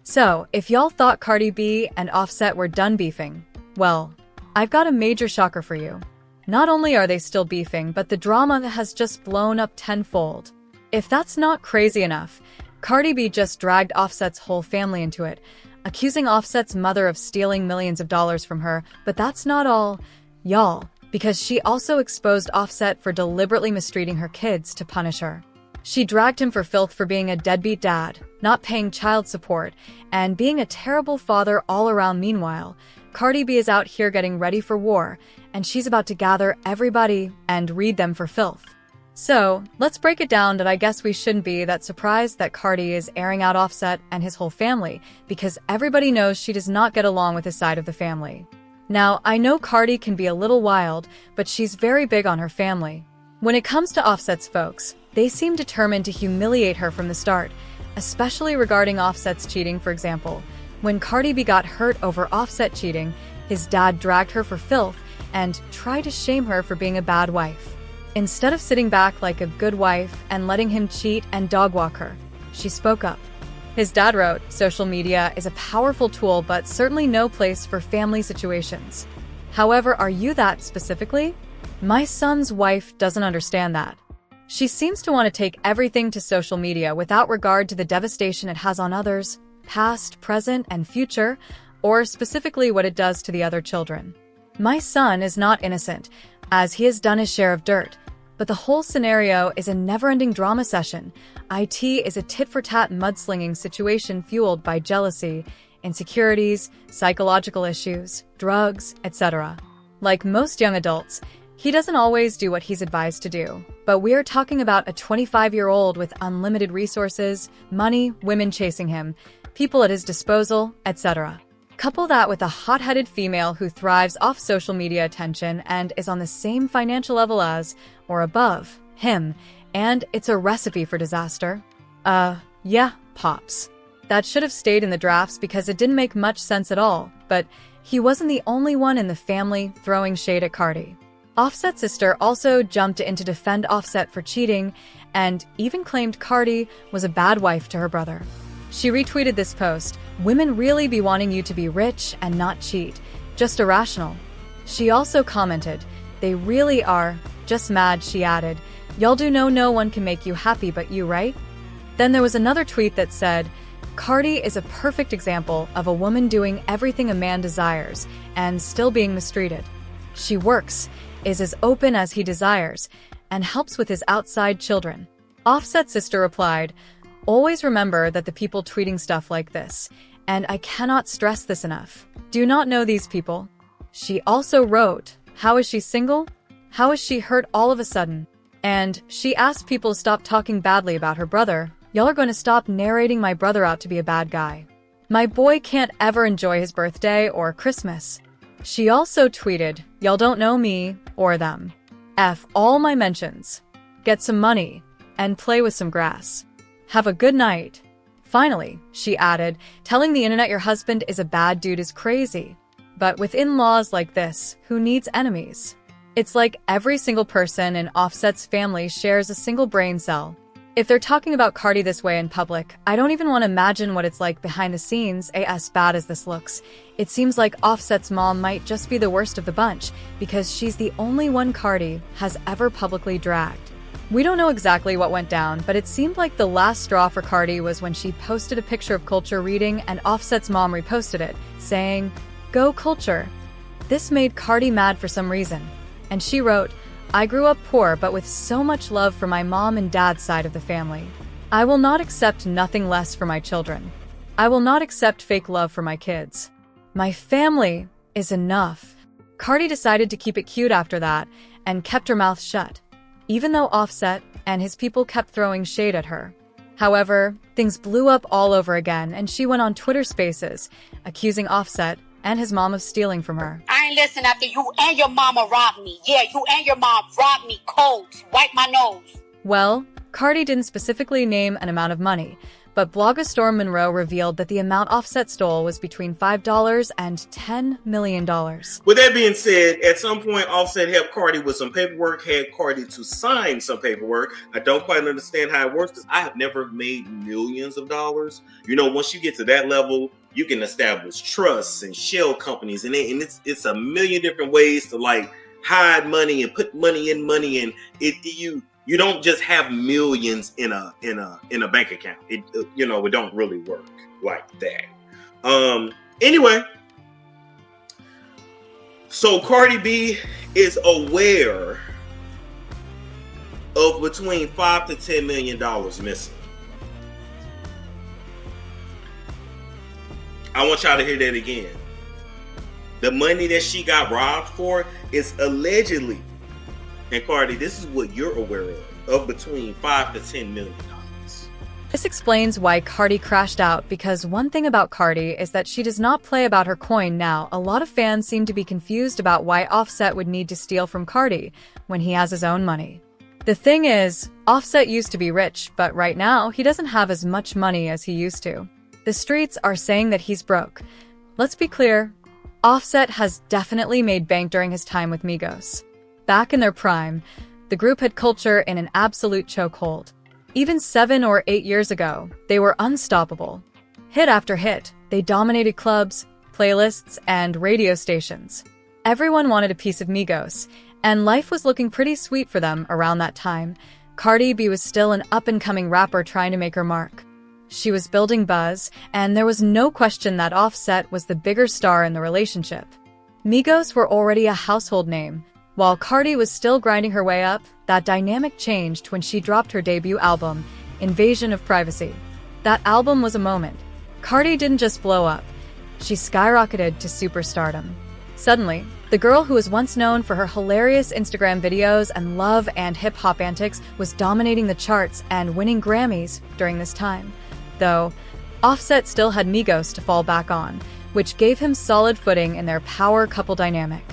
So, if y'all thought Cardi B and Offset were done beefing, well, I've got a major shocker for you. Not only are they still beefing, but the drama has just blown up tenfold. If that's not crazy enough, Cardi B just dragged Offset's whole family into it, accusing Offset's mother of stealing millions of dollars from her, but that's not all, y'all, because she also exposed Offset for deliberately mistreating her kids to punish her. She dragged him for filth for being a deadbeat dad, not paying child support, and being a terrible father all around. Meanwhile, Cardi B is out here getting ready for war, and she's about to gather everybody and read them for filth. So, let's break it down that I guess we shouldn't be that surprised that Cardi is airing out Offset and his whole family, because everybody knows she does not get along with his side of the family. Now, I know Cardi can be a little wild, but she's very big on her family. When it comes to Offset's folks, they seem determined to humiliate her from the start, especially regarding Offset's cheating, for example. When Cardi B got hurt over Offset cheating, his dad dragged her for filth and tried to shame her for being a bad wife. Instead of sitting back like a good wife and letting him cheat and dogwalk her, she spoke up. His dad wrote, "Social media is a powerful tool, but certainly no place for family situations. However, are you that specifically? My son's wife doesn't understand that. She seems to want to take everything to social media without regard to the devastation it has on others, past, present, and future, or specifically what it does to the other children. My son is not innocent, as he has done his share of dirt. But the whole scenario is a never-ending drama session. It is a tit-for-tat mudslinging situation fueled by jealousy, insecurities, psychological issues, drugs, etc. Like most young adults, he doesn't always do what he's advised to do. But we are talking about a 25-year-old with unlimited resources, money, women chasing him, people at his disposal, etc. Couple that with a hot-headed female who thrives off social media attention and is on the same financial level as, or above, him, and it's a recipe for disaster. Yeah, Pops. That should have stayed in the drafts because it didn't make much sense at all, but he wasn't the only one in the family throwing shade at Cardi. Offset's sister also jumped in to defend Offset for cheating and even claimed Cardi was a bad wife to her brother. She retweeted this post, "Women really be wanting you to be rich and not cheat. Just irrational." She also commented, "They really are. Just mad," she added. "Y'all do know no one can make you happy but you, right?" Then there was another tweet that said, "Cardi is a perfect example of a woman doing everything a man desires and still being mistreated. She works, is as open as he desires, and helps with his outside children." Offset's sister replied, "Always remember that the people tweeting stuff like this, and I cannot stress this enough, do not know these people." She also wrote, "How is she single? How is she hurt all of a sudden?" And she asked people to stop talking badly about her brother. "Y'all are going to stop narrating my brother out to be a bad guy. My boy can't ever enjoy his birthday or Christmas." She also tweeted, "Y'all don't know me or them. F all my mentions. Get some money and play with some grass. Have a good night." Finally, she added, "Telling the internet your husband is a bad dude is crazy. But with in-laws like this, who needs enemies?" It's like every single person in Offset's family shares a single brain cell. If they're talking about Cardi this way in public, I don't even want to imagine what it's like behind the scenes. As bad as this looks, it seems like Offset's mom might just be the worst of the bunch, because she's the only one Cardi has ever publicly dragged. We don't know exactly what went down, but it seemed like the last straw for Cardi was when she posted a picture of Culture reading and Offset's mom reposted it, saying, "Go Culture." This made Cardi mad for some reason, and she wrote, "I grew up poor but with so much love for my mom and dad's side of the family. I will not accept nothing less for my children. I will not accept fake love for my kids. My family is enough." Cardi decided to keep it cute after that and kept her mouth shut, even though Offset and his people kept throwing shade at her. However, things blew up all over again and she went on Twitter Spaces, accusing Offset and his mom of stealing from her. "I ain't listen after you and your mama robbed me. Yeah, you and your mom robbed me cold. Wipe my nose." Well, Cardi didn't specifically name an amount of money, but blogger Storm Monroe revealed that the amount Offset stole was between $5 and $10 million. With that being said, at some point, Offset helped Cardi with some paperwork, had Cardi to sign some paperwork. I don't quite understand how it works because I have never made millions of dollars. You know, once you get to that level, you can establish trusts and shell companies, and it's a million different ways to like hide money and put money in money, and you don't just have millions in a bank account. It don't really work like that. Anyway, so Cardi B is aware of between $5 to $10 million missing. I want y'all to hear that again. The money that she got robbed for is allegedly, and Cardi, this is what you're aware of between $5 to $10 million. This explains why Cardi crashed out, because one thing about Cardi is that she does not play about her coin. Now, a lot of fans seem to be confused about why Offset would need to steal from Cardi when he has his own money. The thing is, Offset used to be rich, but right now, he doesn't have as much money as he used to. The streets are saying that he's broke. Let's be clear, Offset has definitely made bank during his time with Migos. Back in their prime, the group had culture in an absolute chokehold. Even 7 or 8 years ago, they were unstoppable. Hit after hit, they dominated clubs, playlists, and radio stations. Everyone wanted a piece of Migos, and life was looking pretty sweet for them around that time. Cardi B was still an up-and-coming rapper trying to make her mark. She was building buzz, and there was no question that Offset was the bigger star in the relationship. Migos were already a household name. While Cardi was still grinding her way up, that dynamic changed when she dropped her debut album, Invasion of Privacy. That album was a moment. Cardi didn't just blow up. She skyrocketed to superstardom. Suddenly, the girl who was once known for her hilarious Instagram videos and love and hip-hop antics was dominating the charts and winning Grammys during this time. Though, Offset still had Migos to fall back on, which gave him solid footing in their power couple dynamic.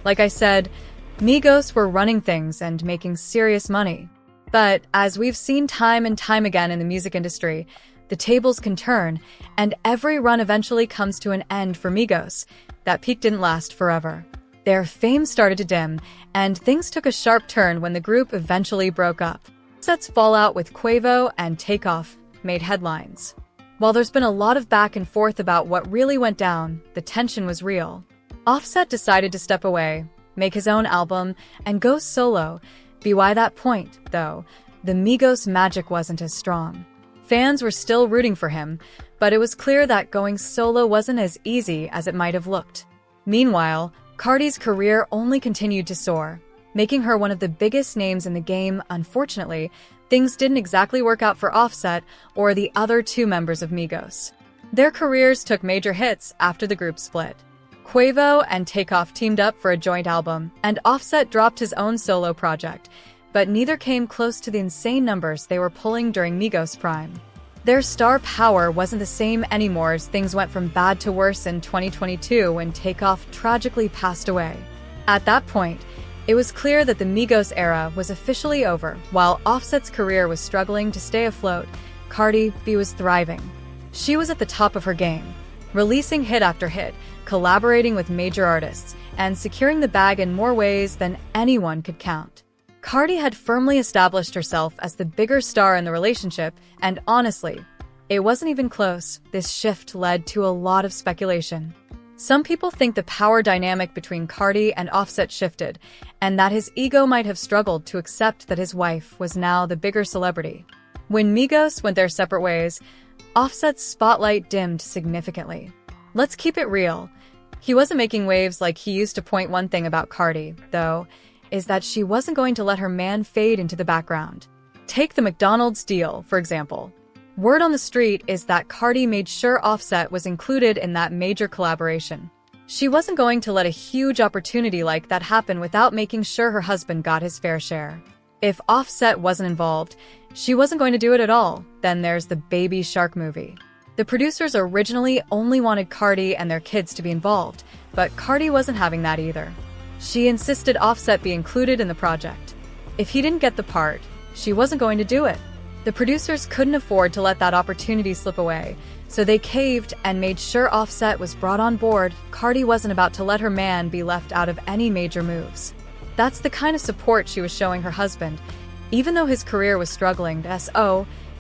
Like I said, Migos were running things and making serious money. But as we've seen time and time again in the music industry, the tables can turn, and every run eventually comes to an end for Migos. That peak didn't last forever. Their fame started to dim, and things took a sharp turn when the group eventually broke up. Offset's fallout with Quavo and Takeoff made headlines. While there's been a lot of back and forth about what really went down, the tension was real. Offset decided to step away, make his own album, and go solo. By that point, though, the Migos magic wasn't as strong. Fans were still rooting for him, but it was clear that going solo wasn't as easy as it might have looked. Meanwhile, Cardi's career only continued to soar, making her one of the biggest names in the game. Unfortunately, things didn't exactly work out for Offset or the other two members of Migos. Their careers took major hits after the group split. Quavo and Takeoff teamed up for a joint album, and Offset dropped his own solo project, but neither came close to the insane numbers they were pulling during Migos' prime. Their star power wasn't the same anymore as things went from bad to worse in 2022 when Takeoff tragically passed away. At that point, it was clear that the Migos era was officially over. While Offset's career was struggling to stay afloat, Cardi B was thriving. She was at the top of her game, releasing hit after hit, collaborating with major artists, and securing the bag in more ways than anyone could count. Cardi had firmly established herself as the bigger star in the relationship, and honestly, it wasn't even close. This shift led to a lot of speculation. Some people think the power dynamic between Cardi and Offset shifted, and that his ego might have struggled to accept that his wife was now the bigger celebrity. When Migos went their separate ways, Offset's spotlight dimmed significantly. Let's keep it real. He wasn't making waves like he used to. Point one thing about Cardi, though, is that she wasn't going to let her man fade into the background. Take the McDonald's deal, for example. Word on the street is that Cardi made sure Offset was included in that major collaboration. She wasn't going to let a huge opportunity like that happen without making sure her husband got his fair share. If Offset wasn't involved, she wasn't going to do it at all. Then there's the Baby Shark movie. The producers originally only wanted Cardi and their kids to be involved, but Cardi wasn't having that either. She insisted Offset be included in the project. If he didn't get the part, she wasn't going to do it. The producers couldn't afford to let that opportunity slip away, so they caved and made sure Offset was brought on board. Cardi wasn't about to let her man be left out of any major moves. That's the kind of support she was showing her husband, even though his career was struggling.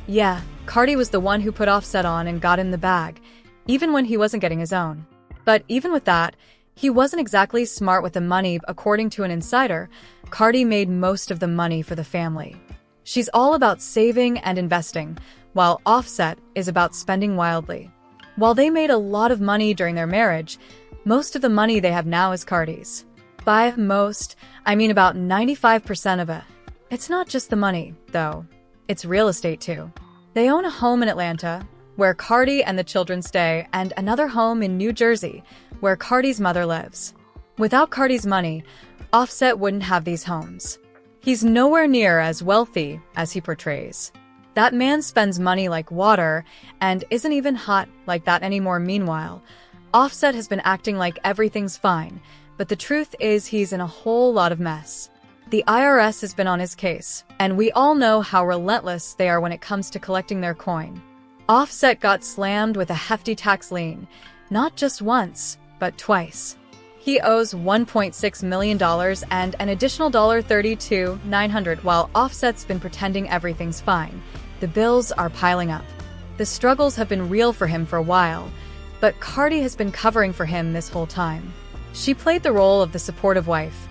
Yeah, Cardi was the one who put Offset on and got him the bag, even when he wasn't getting his own. But even with that, he wasn't exactly smart with the money. According to an insider, Cardi made most of the money for the family. She's all about saving and investing, while Offset is about spending wildly. While they made a lot of money during their marriage, most of the money they have now is Cardi's. By most, I mean about 95% of it. It's not just the money, though. It's real estate, too. They own a home in Atlanta, where Cardi and the children stay, and another home in New Jersey, where Cardi's mother lives. Without Cardi's money, Offset wouldn't have these homes. He's nowhere near as wealthy as he portrays. That man spends money like water and isn't even hot like that anymore. Meanwhile, Offset has been acting like everything's fine, but the truth is he's in a whole lot of mess. The IRS has been on his case, and we all know how relentless they are when it comes to collecting their coin. Offset got slammed with a hefty tax lien, not just once, but twice. He owes $1.6 million and an additional $32,900 while Offset's been pretending everything's fine. The bills are piling up. The struggles have been real for him for a while, but Cardi has been covering for him this whole time. She played the role of the supportive wife.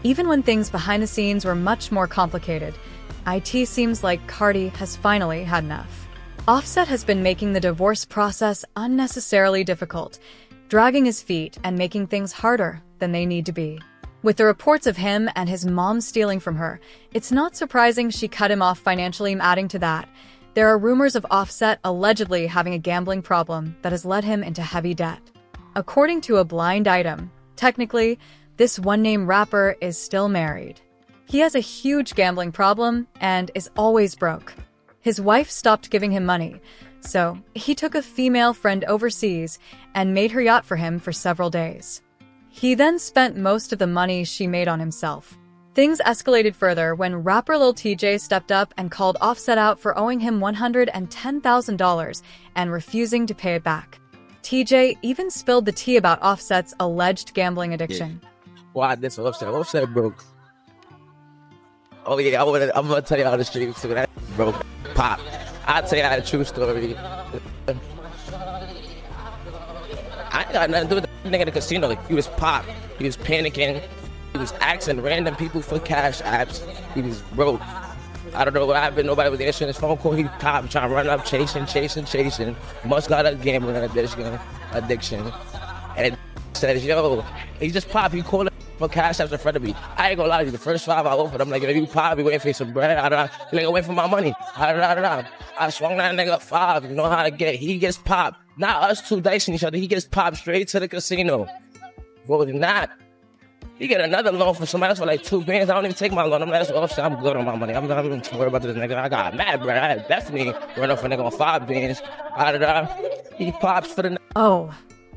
Even when things behind the scenes were much more complicated, it seems like Cardi has finally had enough. Offset has been making the divorce process unnecessarily difficult, dragging his feet and making things harder than they need to be. With the reports of him and his mom stealing from her, it's not surprising she cut him off financially. Adding to that, there are rumors of Offset allegedly having a gambling problem that has led him into heavy debt. According to a blind item, technically, this one-name rapper is still married. He has a huge gambling problem and is always broke. His wife stopped giving him money, so he took a female friend overseas and made her yacht for him for several days. He then spent most of the money she made on himself. Things escalated further when rapper Lil TJ stepped up and called Offset out for owing him $110,000 and refusing to pay it back. TJ even spilled the tea about Offset's alleged gambling addiction. Why this Offset? Offset broke. Oh yeah, I'm gonna tell you how the streets too. That broke. Pop. I'll tell you a true story. I ain't got nothing to do with the nigga in the casino. He was pop. He was panicking. He was asking random people for cash apps. He was broke. I don't know what happened. Nobody was answering his phone call. He popped, trying to run up, chasing. Must got a gambling addiction. And says, yo, he just popped. He called for cash apps in front of me. I ain't gonna lie to you. The first 5 I offered, I'm like, yo, you probably waiting for some bread. He like, wait for my money. I swung that nigga 5. You know how to get. He gets popped. Not us two dicing each other. He gets popped straight to the casino. Well, not. He get another loan from somebody else for like 2 bands. I don't even take my loan. I'm like, Offset, I'm good on my money. I'm not even worried about this nigga. I got mad, bro. I had definitely run off a nigga on 5 bands. He pops for the. Oh,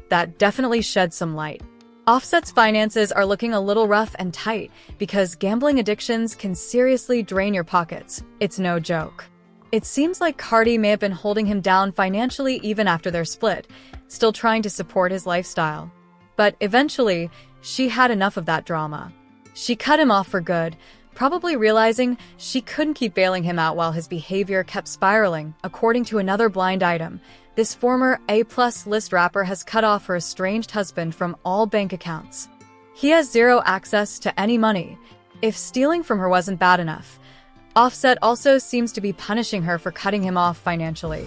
that definitely sheds some light. Offset's finances are looking a little rough and tight because gambling addictions can seriously drain your pockets. It's no joke. It seems like Cardi may have been holding him down financially even after their split, still trying to support his lifestyle. But eventually, she had enough of that drama. She cut him off for good, probably realizing she couldn't keep bailing him out while his behavior kept spiraling. According to another blind item, this former A-plus list rapper has cut off her estranged husband from all bank accounts. He has zero access to any money. If stealing from her wasn't bad enough, Offset also seems to be punishing her for cutting him off financially.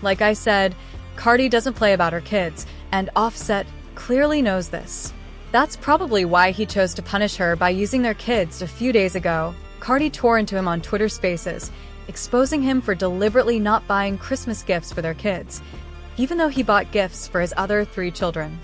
Like I said, Cardi doesn't play about her kids, and Offset clearly knows this. That's probably why he chose to punish her by using their kids. A few days ago, Cardi tore into him on Twitter Spaces, exposing him for deliberately not buying Christmas gifts for their kids, even though he bought gifts for his other 3 children.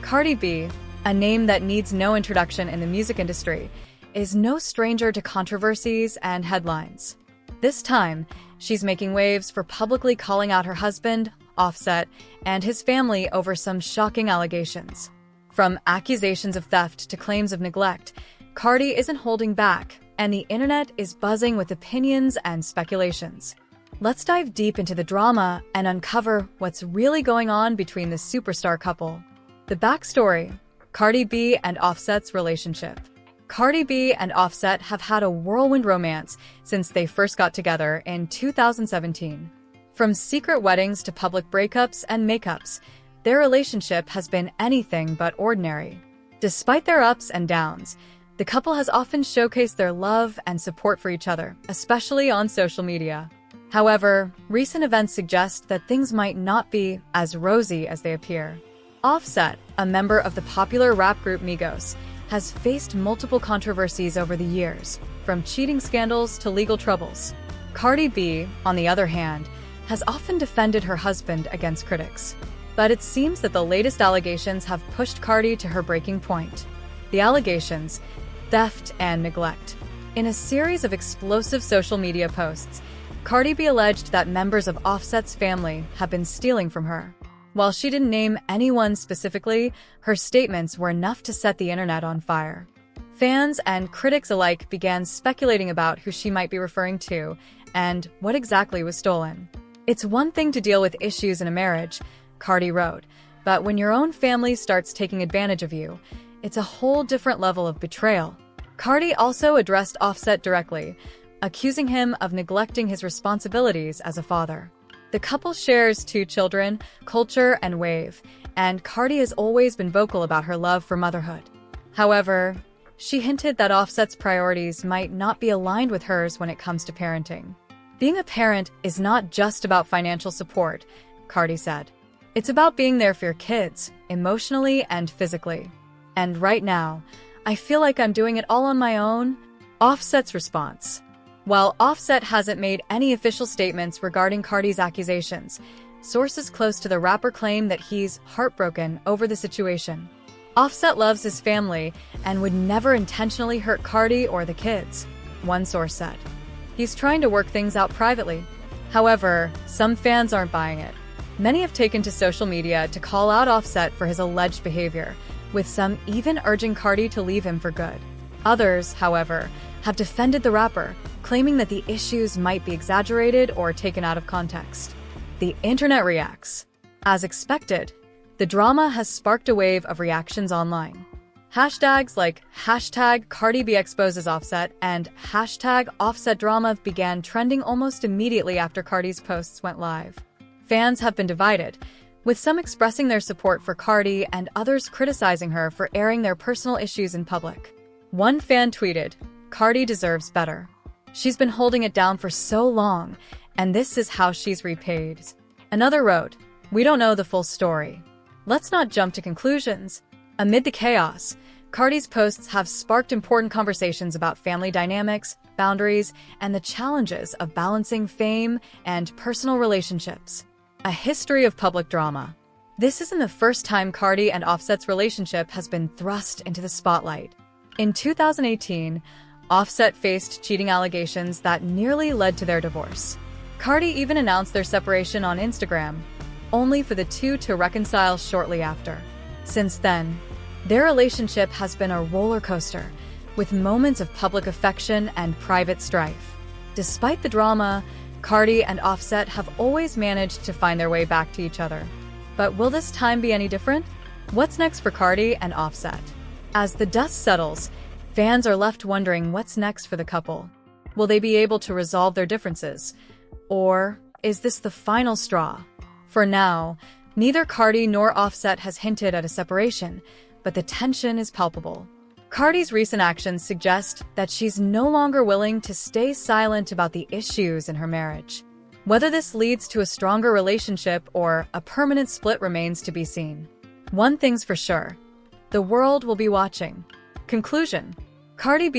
Cardi B, a name that needs no introduction in the music industry, is no stranger to controversies and headlines. This time, she's making waves for publicly calling out her husband, Offset, and his family over some shocking allegations. From accusations of theft to claims of neglect, Cardi isn't holding back, and the internet is buzzing with opinions and speculations. Let's dive deep into the drama and uncover what's really going on between this superstar couple. The backstory: Cardi B and Offset's relationship. Cardi B and Offset have had a whirlwind romance since they first got together in 2017. From secret weddings to public breakups and makeups, their relationship has been anything but ordinary. Despite their ups and downs, the couple has often showcased their love and support for each other, especially on social media. However, recent events suggest that things might not be as rosy as they appear. Offset, a member of the popular rap group Migos, has faced multiple controversies over the years, from cheating scandals to legal troubles. Cardi B, on the other hand, has often defended her husband against critics. But it seems that the latest allegations have pushed Cardi to her breaking point. The allegations: theft and neglect. In a series of explosive social media posts, Cardi B alleged that members of Offset's family have been stealing from her. While she didn't name anyone specifically, her statements were enough to set the internet on fire. Fans and critics alike began speculating about who she might be referring to and what exactly was stolen. "It's one thing to deal with issues in a marriage," Cardi wrote, "but when your own family starts taking advantage of you, it's a whole different level of betrayal." Cardi also addressed Offset directly, accusing him of neglecting his responsibilities as a father. The couple shares 2 children, Culture and Wave, and Cardi has always been vocal about her love for motherhood. However, she hinted that Offset's priorities might not be aligned with hers when it comes to parenting. "Being a parent is not just about financial support," Cardi said. "It's about being there for your kids, emotionally and physically. And right now, I feel like I'm doing it all on my own." Offset's response: while Offset hasn't made any official statements regarding Cardi's accusations, sources close to the rapper claim that he's heartbroken over the situation. Offset loves his family and would never intentionally hurt Cardi or the kids, one source said. He's trying to work things out privately. However, some fans aren't buying it. Many have taken to social media to call out Offset for his alleged behavior, with some even urging Cardi to leave him for good. Others, however, have defended the rapper, claiming that the issues might be exaggerated or taken out of context. The internet reacts. As expected, the drama has sparked a wave of reactions online. Hashtags like #CardiBExposes Offset and #OffsetDrama began trending almost immediately after Cardi's posts went live. Fans have been divided, with some expressing their support for Cardi and others criticizing her for airing their personal issues in public. One fan tweeted, "Cardi deserves better. She's been holding it down for so long, and this is how she's repaid." Another wrote, "We don't know the full story. Let's not jump to conclusions." Amid the chaos, Cardi's posts have sparked important conversations about family dynamics, boundaries, and the challenges of balancing fame and personal relationships. A history of public drama. This isn't the first time Cardi and Offset's relationship has been thrust into the spotlight. In 2018, Offset faced cheating allegations that nearly led to their divorce. Cardi even announced their separation on Instagram, only for the two to reconcile shortly after. Since then, their relationship has been a roller coaster, with moments of public affection and private strife. Despite the drama, Cardi and Offset have always managed to find their way back to each other. But will this time be any different? What's next for Cardi and Offset? As the dust settles, fans are left wondering what's next for the couple. Will they be able to resolve their differences? Or is this the final straw? For now, neither Cardi nor Offset has hinted at a separation, but the tension is palpable. Cardi's recent actions suggest that she's no longer willing to stay silent about the issues in her marriage. Whether this leads to a stronger relationship or a permanent split remains to be seen. One thing's for sure: the world will be watching. Conclusion: Cardi B